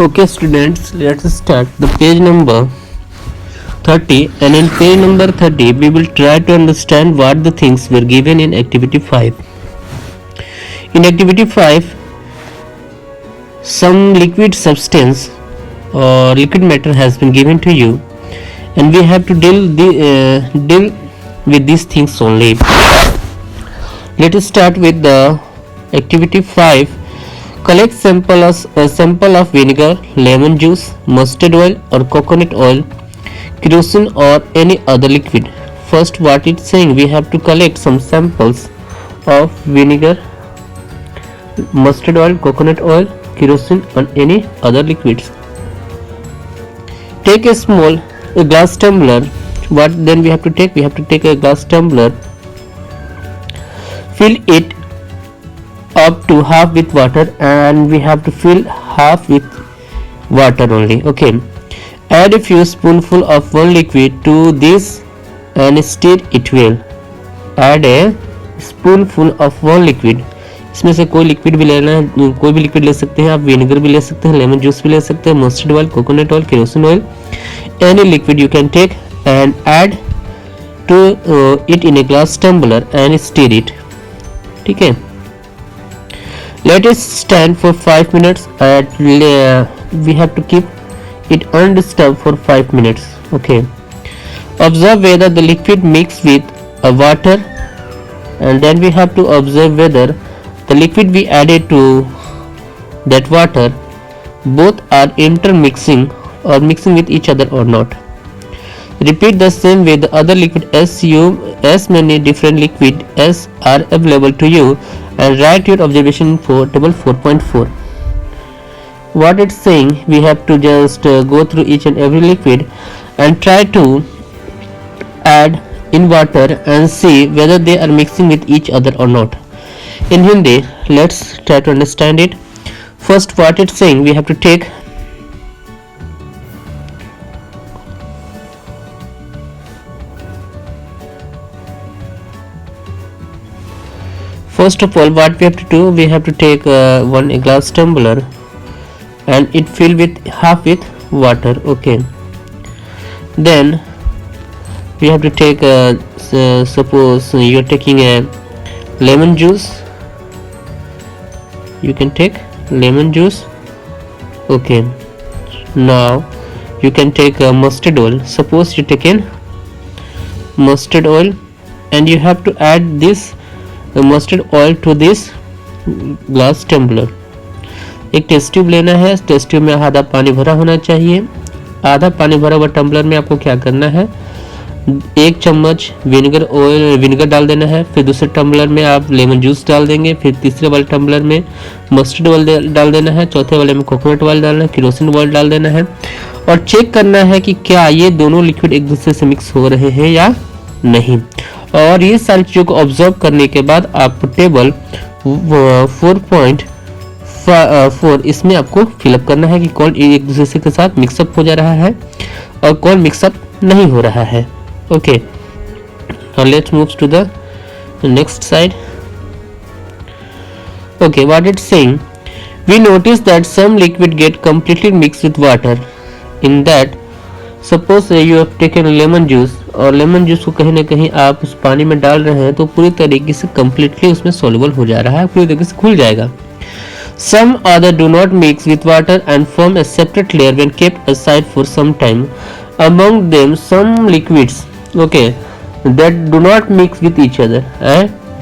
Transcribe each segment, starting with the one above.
Okay students, let's start the page number 30, and in page number 30 we will try to understand what the things were given in activity 5. In activity 5, some liquid substance or liquid matter has been given to you, and we have to deal with these things only. Let us start with the activity 5. Collect a sample of vinegar, lemon juice, mustard oil or coconut oil, kerosene or any other liquid. First, what it's saying, we have to collect some samples of vinegar, mustard oil, coconut oil, kerosene and any other liquids. Take a glass tumbler. What then we have to take? We have to take a glass tumbler, fill it up to half with water, and we have to fill half with water only. Okay, add a few spoonful of one liquid to this and stir it well. Add a spoonful of one liquid. इसमें से कोई liquid भी लेना है, कोई भी liquid ले सकते हैं आप, विनेगर भी ले सकते हैं, लेमन जूस भी ले सकते हैं, mustard oil, coconut oil, kerosene oil, any liquid you can take and add to it in a glass tumbler and stir it. ठीक है, let it stand for 5 minutes and we have to keep it undisturbed for 5 minutes. Okay, observe whether the liquid mix with water, and then we have to observe whether the liquid we added to that water both are intermixing or mixing with each other or not. Repeat the same with the other liquid as many different liquid as are available to you, and write your observation for table 4.4. What it's saying, we have to just go through each and every liquid and try to add in water and see whether they are mixing with each other or not. In Hindi, let's try to understand it. First, what it's saying, we have to take first of all, what we have to do, we have to take one glass tumbler and it fill with half with water. Okay, then we have to take suppose you are taking a lemon juice, you can take lemon juice. Okay, now you can take mustard oil. Suppose you taken mustard oil and you have to add this mustard oil to this glass tumbler. एक test tube लेना है, test tube में आधा पानी भरा होना चाहिए. आधा पानी भरा हुआ टम्बलर में आपको क्या करना है, 1 चम्मच विनेगर डाल देना है. फिर दूसरे टम्बलर में आप लेमन जूस डाल देंगे. फिर तीसरे वाले टम्बलर में मस्टर्ड ऑयल डाल देना है. चौथे वाले में कोकोनट ऑयल डालना है, केरोसिन ऑयल डाल देना है, और चेक करना है कि क्या ये दोनों लिक्विड एक दूसरे से मिक्स हो रहे हैं या नहीं. और ये सारी चीज़ों को ऑब्जर्व करने के बाद आपको टेबल 4.4 इसमें आपको फिलअप करना है कि कौन एक दूसरे के साथ मिक्सअप हो जा रहा है और कौन मिक्सअप नहीं हो रहा है. Okay, now let's move to the next side. Okay, what it's saying, we notice that some liquid get completely mixed with water. In that suppose you have taken lemon juice, और lemon juice को कहीं ना कहीं आप उस पानी में डाल रहे हैं तो पूरी तरीके से कंप्लीटली उसमें सॉल्युबल हो जा रहा है, पूरी तरीके से घुल जाएगा. Some other do not mix with water and form a separate layer when kept aside for some time. Among them, some liquids, okay, that do not mix with each other,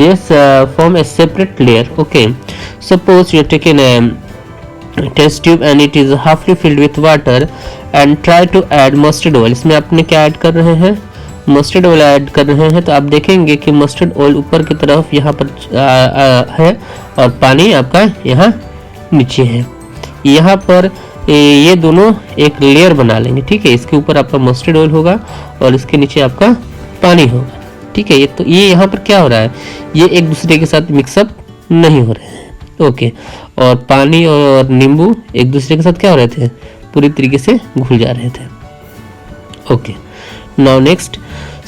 they form a separate layer. Okay, suppose you are taking a test tube and it is halfly filled with water and try to add mustard oil. इसमें आपने क्या add कर रहे हैं, mustard oil add कर रहे हैं. तो आप देखेंगे कि मस्टर्ड ऑयल ऊपर की तरफ यहाँ पर है और पानी आपका यहाँ नीचे है. यहाँ पर ये दोनों एक लेयर बना लेंगे. ठीक है, इसके ऊपर आपका मस्टर्ड ऑयल होगा और इसके नीचे आपका पानी होगा. ठीक है, ये यहाँ पर क्या हो रहा है, ये एक दूसरे के साथ मिक्सअप नहीं हो रहे हैं. ओके, और पानी और नींबू एक दूसरे के साथ क्या हो रहे थे, पूरी तरीके से घुल जा रहे थे. Okay, now next,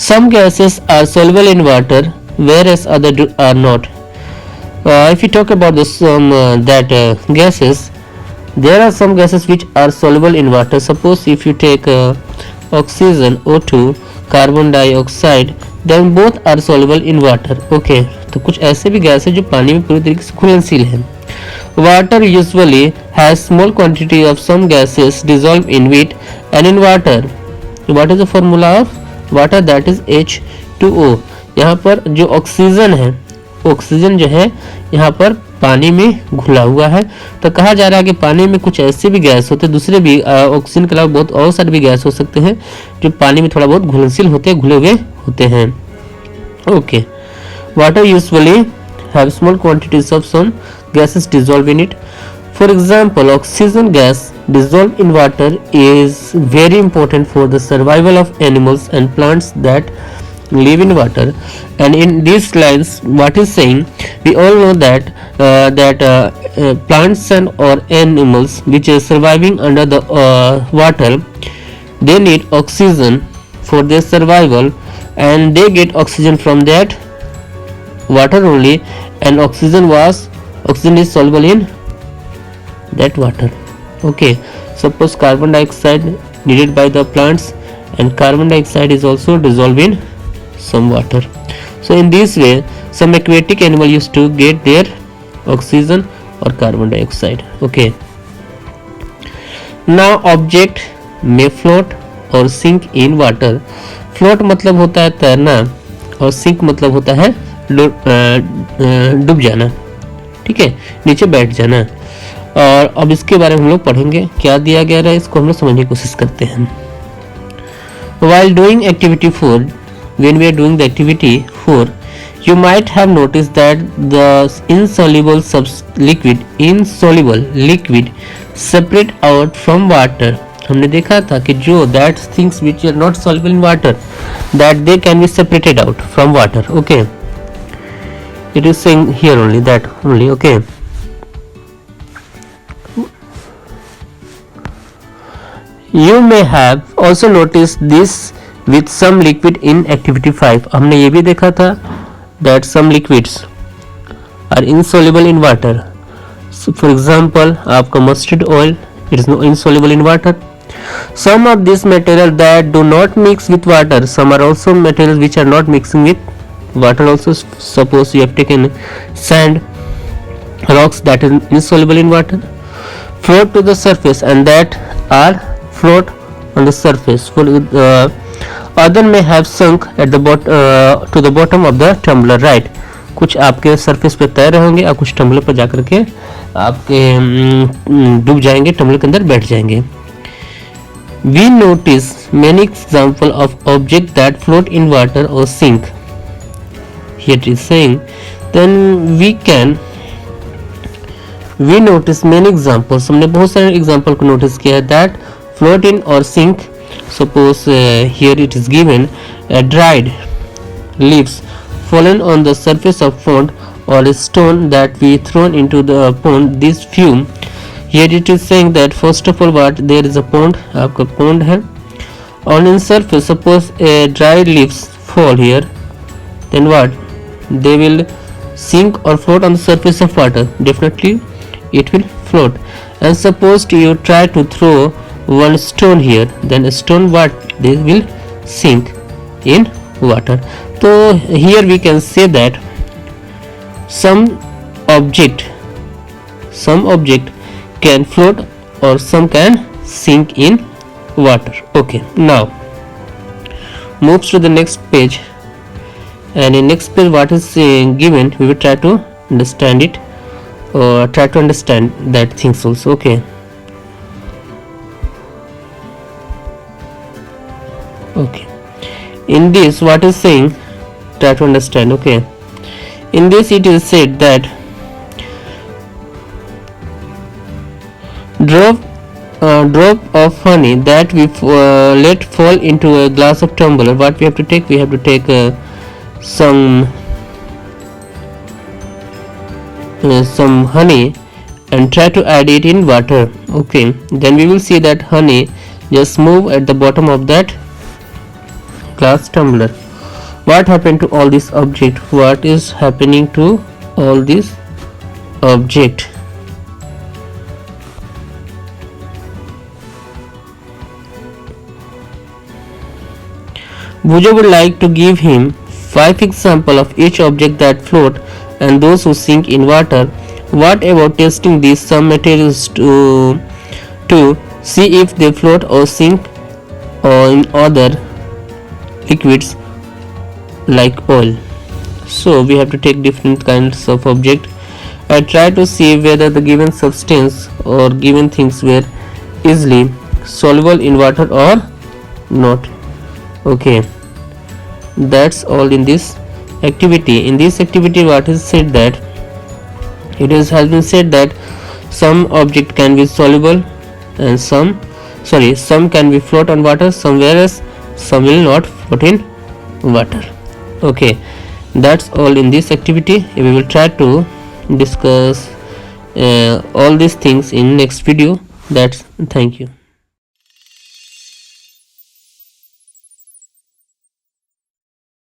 some gases are soluble in water whereas other are not. If you talk about the some that gases, There are some gases which are soluble in water. Suppose if you take oxygen O2, carbon dioxide, then both are soluble in water. Okay, तो कुछ ऐसे भी gas है जो पानी में पूरी तरीके से घुलनशील है. Water usually has small quantity of some gases dissolved in it and in water. What is the formula of water? That is H2O. यहाँ पर जो ऑक्सीजन है, ऑक्सीजन जो है यहाँ पर पानी में घुला हुआ है. तो कहा जा रहा है कि पानी में कुछ ऐसे भी गैस होते हैं, दूसरे भी ऑक्सीजन के अलावा बहुत और सारे भी गैस हो सकते हैं जो पानी में थोड़ा बहुत घुलनशील होते हैं, घुले हुए होते हैं. Okay, water usually have small quantities of some gases dissolved in it. For example, oxygen gas dissolved in water is very important for the survival of animals and plants that live in water. And in these lines, what is saying, we all know that plants and or animals which are surviving under the water, they need oxygen for their survival, and they get oxygen from that water only, and oxygen is soluble in that water. Okay, suppose carbon dioxide needed by the plants, and carbon dioxide is also dissolved in some water. So in this way some aquatic animal used to get their oxygen or carbon dioxide. Okay, now object may float or sink in water. Float मतलब होता है तैरना, और sink मतलब होता है डूब जाना. ठीक है, नीचे बैठ जाना. और अब इसके बारे में हम लोग पढ़ेंगे, क्या दिया गया है इसको हम लोग समझने की कोशिश करते हैं. While doing activity 4, when we are doing the activity 4, you might have noticed that the insoluble liquid separate out from water. हमने देखा था कि जो that things which are not soluble in water, that they can be separated out from water. Okay, it is saying here only that only. Okay, you may have also noticed this with some liquid in activity 5. हमने ये भी देखा था that some liquids are insoluble in water. So for example, आपका mustard oil, it is insoluble in water. Some of these materials that do not mix with water, some are also materials which are not mixing with water also. Suppose you have taken sand, rocks that is insoluble in water, float to the surface, and that are float on the surface. For other may have sunk at the to the bottom of the tumbler. Right, कुछ आपके surface पे तैर रहे होंगे और कुछ tumbler पर जाकर के आपके डूब जाएंगे, टम्बलर के अंदर बैठ जाएंगे. We notice many examples of objects that float in water or sink. Here it is saying, then we notice many examples. हमने बहुत सारे example को notice किया है that float in or sink. Suppose here it is given dried leaves fallen on the surface of pond, or a stone that we thrown into the pond, this fume. Here it is saying that first of all what, there is a pond, आपका pond है, on its surface suppose a dried leaves fall here, then what, they will sink or float on the surface of water. Definitely it will float. And suppose you try to throw one stone here, then a stone what, they will sink in water. So here we can say that some object can float or some can sink in water. Okay, now moves to the next page, and in next page what is given, we will try to understand it, or try to understand that things also. Okay, okay, in this what is saying, try to understand. Okay, in this it is said that drop of honey that we let fall into a glass of tumbler. What we have to take, we have to take some honey and try to add it in water. Okay, then we will see that honey just move at the bottom of that glass tumbler. What happened to all this object? What is happening to all this object? Bhuja would like to give him 5 examples of each object that float and those who sink in water. What about testing these some materials to see if they float or sink or in other liquids like oil? So we have to take different kinds of object and try to see whether the given substance or given things were easily soluble in water or not. Okay, that's all in this activity. In this activity, what is said that has been said that some object can be soluble and some can be float on water, some whereas some will not float in water. Okay, that's all in this activity. We will try to discuss all these things in next video. That's thank you.